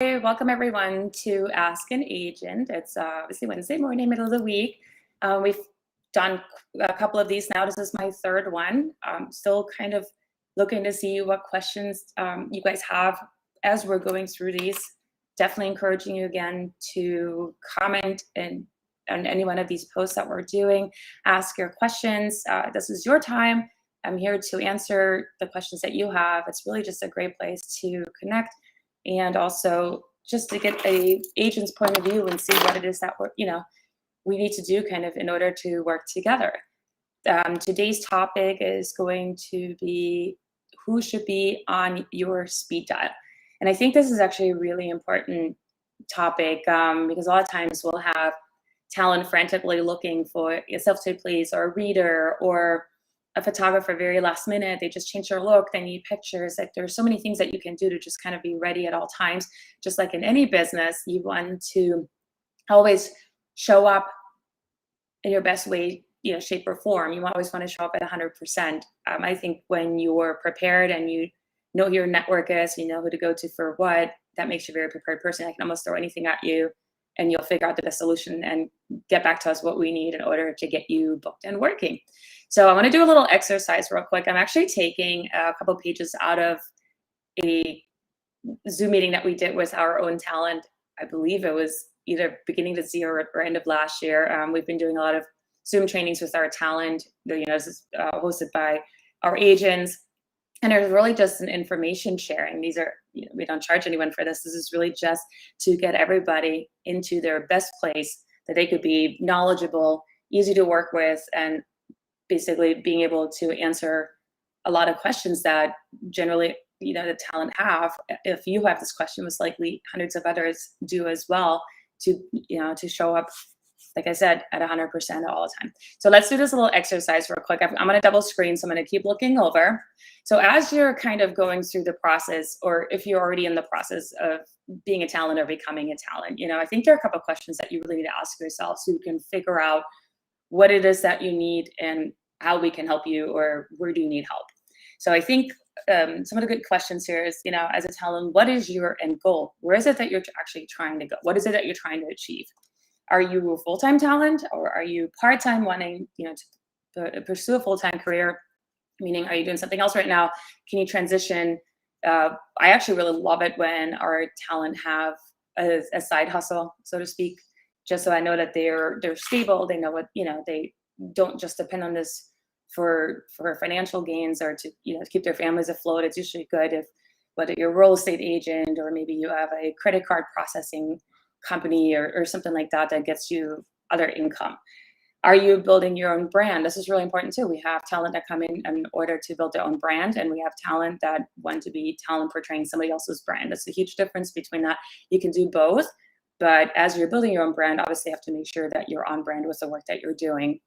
Welcome everyone to Ask an Agent. It's obviously Wednesday morning, middle of the week. We've done a couple of these now. This is my third one. Still kind of looking to see what questions you guys have as we're going through these. Definitely encouraging you again to comment on any one of these posts that we're doing. Ask your questions. This is your time. I'm here to answer the questions that you have. It's really just a great place to connect and also just to get a agent's point of view and see what it is that we need to do kind of in order to work together. Today's topic is going to be who should be on your speed dial. And I think this is actually a really important topic because a lot of times we'll have talent frantically looking for a self-tape please or a reader or a photographer very last minute. They just change their look, they need pictures. Like there's so many things that you can do to just kind of be ready at all times. Just like in any business, you want to always show up in your best way, shape or form. You always want to show up at 100%. I think when you're prepared and you know who your network is, you know who to go to for what, that makes you a very prepared person. I can almost throw anything at you and you'll figure out the best solution and get back to us what we need in order to get you booked and working. So I want to do a little exercise real quick. I'm actually taking a couple pages out of a Zoom meeting that we did with our own talent. I believe it was either beginning of this year or end of last year. We've been doing a lot of Zoom trainings with our talent. This is hosted by our agents. And there's really just an information sharing. These are, we don't charge anyone for this. This is really just to get everybody into their best place that they could be knowledgeable, easy to work with, and basically being able to answer a lot of questions that generally, the talent have. If you have this question, most likely hundreds of others do as well to show up, like I said, at 100% all the time. So let's do this little exercise real quick. I'm going to double screen, so I'm going to keep looking over. So as you're kind of going through the process, or if you're already in the process of being a talent or becoming a talent, I think there are a couple of questions that you really need to ask yourself so you can figure out what it is that you need and how we can help you, or where do you need help. So I think some of the good questions here is, as a talent, what is your end goal? Where is it that you're actually trying to go? What is it that you're trying to achieve? Are you a full-time talent, or are you part-time wanting, to pursue a full-time career? Meaning, are you doing something else right now? Can you transition? I actually really love it when our talent have a side hustle, so to speak, just so I know that they're stable. They know what, they don't just depend on this for financial gains or to, keep their families afloat. It's usually good if, whether you're a real estate agent or maybe you have a credit card processing company or something like that gets you other income. Are you building your own brand? This is really important too. We have talent that come in order to build their own brand, and we have talent that want to be talent portraying somebody else's brand. That's a huge difference between that. You can do both, but as you're building your own brand, obviously you have to make sure that you're on brand with the work that you're doing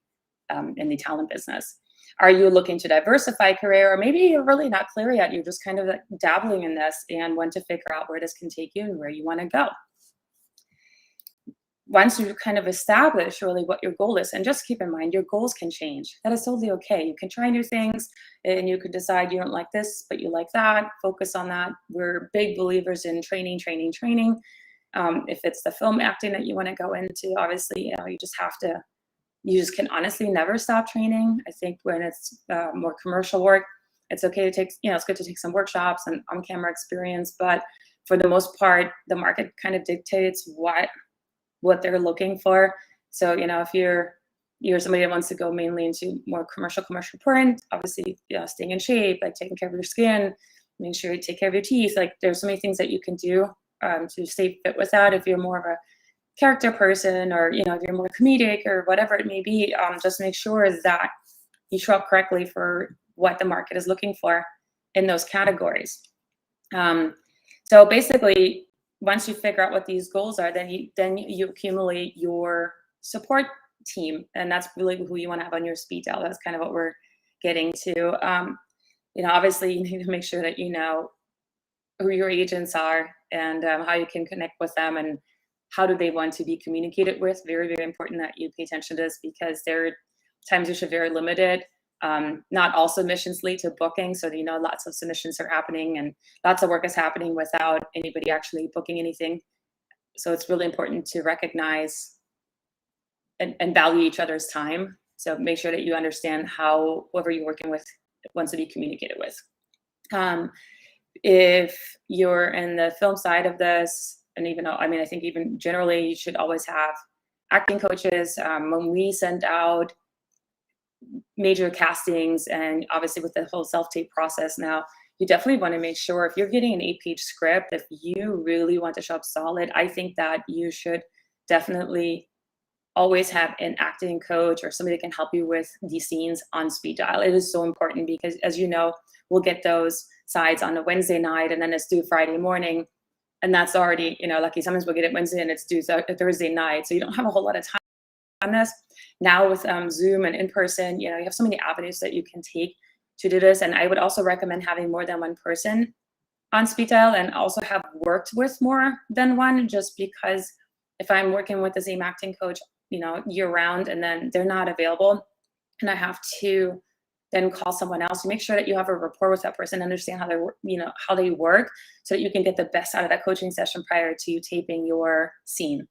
in the talent business. Are you looking to diversify career, or maybe you're really not clear yet? You're just kind of like dabbling in this and want to figure out where this can take you and where you want to go. Once you kind of establish really what your goal is, and just keep in mind, your goals can change. That is totally okay. You can try new things and you could decide you don't like this, but you like that. Focus on that. We're big believers in training. If it's the film acting that you want to go into, obviously, you just can honestly never stop training. I think when it's more commercial work, it's okay to take, it's good to take some workshops and on-camera experience, but for the most part, the market kind of dictates what they're looking for. So, if you're somebody that wants to go mainly into more commercial print, obviously, staying in shape, like taking care of your skin, make sure you take care of your teeth. Like there's so many things that you can do to stay fit with that. If you're more of a character person, or if you're more comedic or whatever it may be, just make sure that you show up correctly for what the market is looking for in those categories. So basically, once you figure out what these goals are, then you accumulate your support team, and that's really who you want to have on your speed dial. That's kind of what we're getting to. Obviously, you need to make sure that you know who your agents are and how you can connect with them and how do they want to be communicated with. Very, very important that you pay attention to this, because there are times which are very limited. Not all submissions lead to booking. So, lots of submissions are happening and lots of work is happening without anybody actually booking anything. So it's really important to recognize and value each other's time. So make sure that you understand how whoever you're working with wants to be communicated with. If you're in the film side of this, and even though, I think even generally you should always have acting coaches. When we send out major castings, and obviously with the whole self-tape process now, you definitely want to make sure if you're getting an 8-page script, if you really want to show up solid, I think that you should definitely always have an acting coach or somebody that can help you with these scenes on speed dial. It is so important because, as you know, we'll get those sides on a Wednesday night and then it's due Friday morning. And that's already, lucky sometimes we'll get it Wednesday and it's due Thursday night. So you don't have a whole lot of time on this. Now with Zoom and in person, you have so many avenues that you can take to do this. And I would also recommend having more than one person on speed dial and also have worked with more than one, just because if I'm working with the same acting coach, year round, and then they're not available and I have to then call someone else, to make sure that you have a rapport with that person, understand how how they work, so that you can get the best out of that coaching session prior to taping your scene.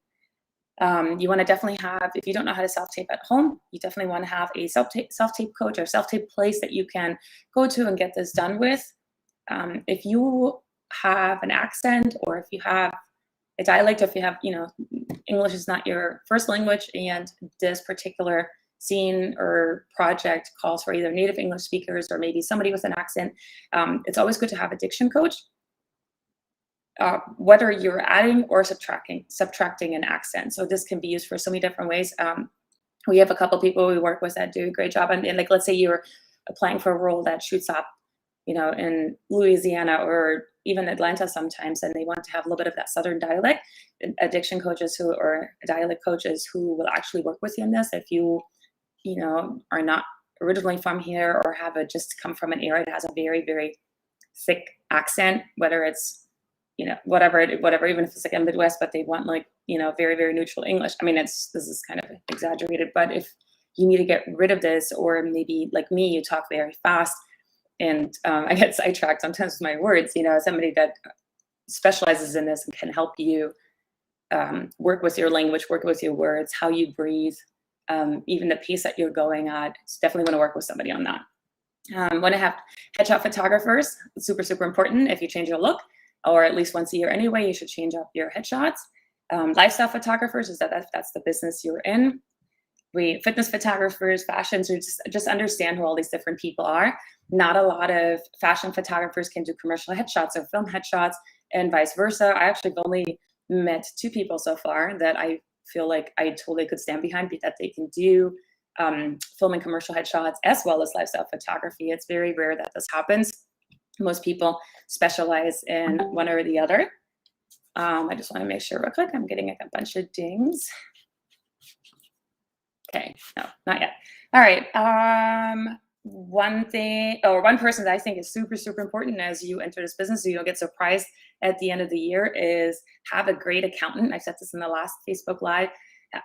You want to definitely have, if you don't know how to self-tape at home, you definitely want to have a self-tape coach or self-tape place that you can go to and get this done with. If you have an accent, or if you have a dialect, if you have, English is not your first language, and this particular scene or project calls for either native English speakers or maybe somebody with an accent, it's always good to have a diction coach. Whether you're adding or subtracting an accent. So this can be used for so many different ways. We have a couple people we work with that do a great job. And like, let's say you're applying for a role that shoots up, in Louisiana or even Atlanta sometimes, and they want to have a little bit of that Southern dialect. Diction coaches or dialect coaches who will actually work with you in this. If you, are not originally from here or have just come from an area that has a very, very thick accent, whether it's, whatever, even if it's like a Midwest, but they want very, very neutral English. This is kind of exaggerated, but if you need to get rid of this, or maybe like me, you talk very fast and I get sidetracked sometimes with my words, somebody that specializes in this and can help you work with your language, work with your words, how you breathe, even the pace that you're going at. It's definitely want to work with somebody on that. Want to have headshot photographers. It's super, super important. If you change your look, or at least once a year anyway, you should change up your headshots. Lifestyle photographers, that's the business you're in. Fitness photographers, fashions, or just understand who all these different people are. Not a lot of fashion photographers can do commercial headshots or film headshots, and vice versa. I actually have only met 2 people so far that I feel like I totally could stand behind, that they can do film and commercial headshots as well as lifestyle photography. It's very rare that this happens. Most people specialize in one or the other. I just want to make sure real quick. I'm getting a bunch of dings. Okay, no, not yet. All right. One person that I think is super, super important as you enter this business, so you don't get surprised at the end of the year, is have a great accountant. I said this in the last Facebook Live.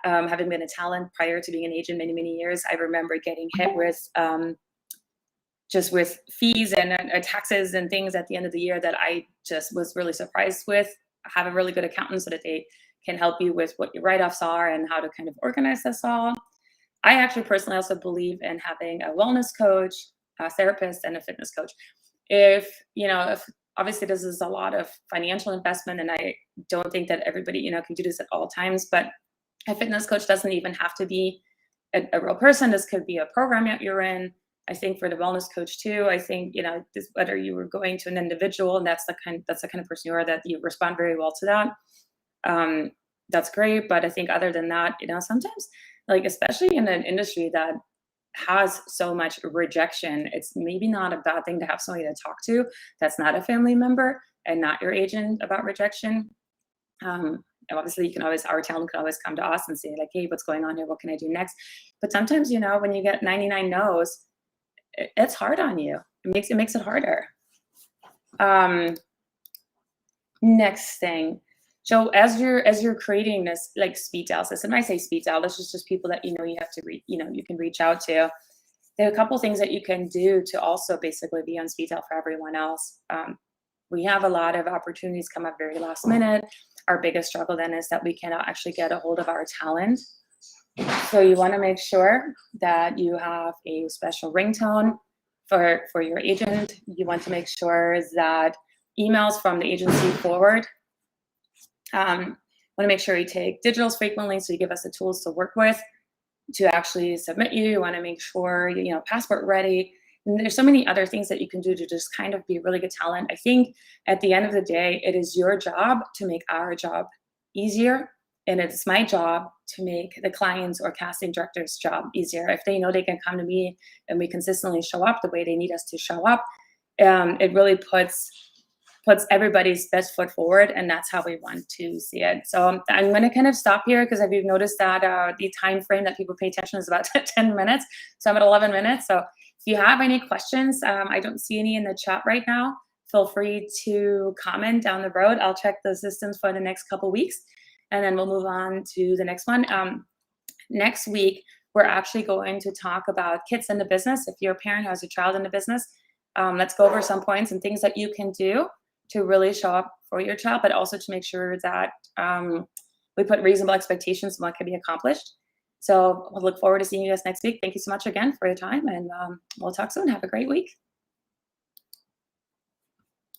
Having been a talent prior to being an agent many, many years, I remember getting hit with just with fees and taxes and things at the end of the year that I just was really surprised with. Have a really good accountant so that they can help you with what your write-offs are and how to kind of organize this all. I actually personally also believe in having a wellness coach, a therapist, and a fitness coach. If obviously this is a lot of financial investment, and I don't think that everybody, can do this at all times, but a fitness coach doesn't even have to be a real person. This could be a program that you're in. I think for the wellness coach too, I think, whether you were going to an individual and that's the kind of person you are, that you respond very well to that. That's great. But I think other than that, sometimes, like, especially in an industry that has so much rejection, it's maybe not a bad thing to have somebody to talk to that's not a family member and not your agent about rejection. Obviously, our talent can always come to us and say, like, hey, what's going on here? What can I do next? But sometimes, when you get 99 no's, it's hard on you. It makes it harder. Next thing. So as you're creating this, like, speed dial system, I say speed dial, this is just people that you have to you can reach out to. there are a couple things that you can do to also basically be on speed dial for everyone else. We have a lot of opportunities come up very last minute. Our biggest struggle then is that we cannot actually get a hold of our talent. So you want to make sure that you have a special ringtone for your agent. You want to make sure that emails from the agency forward. Want to make sure you take digitals frequently, so you give us the tools to work with to actually submit you. You want to make sure passport ready. And there's so many other things that you can do to just kind of be really good talent. I think at the end of the day, it is your job to make our job easier. And it's my job to make the client's or casting director's job easier. If they know they can come to me and we consistently show up the way they need us to show up, it really puts everybody's best foot forward, and that's how we want to see it. So I'm going to kind of stop here because if you've noticed that the time frame that people pay attention is about 10 minutes. So I'm at 11 minutes. So if you have any questions, I don't see any in the chat right now. Feel free to comment down the road. I'll check the systems for the next couple weeks, and then we'll move on to the next one. Next week, we're actually going to talk about kids in the business. If you're a parent who has a child in the business, let's go over some points and things that you can do to really show up for your child, but also to make sure that we put reasonable expectations on what can be accomplished. So we'll look forward to seeing you guys next week. Thank you so much again for your time, and we'll talk soon. Have a great week.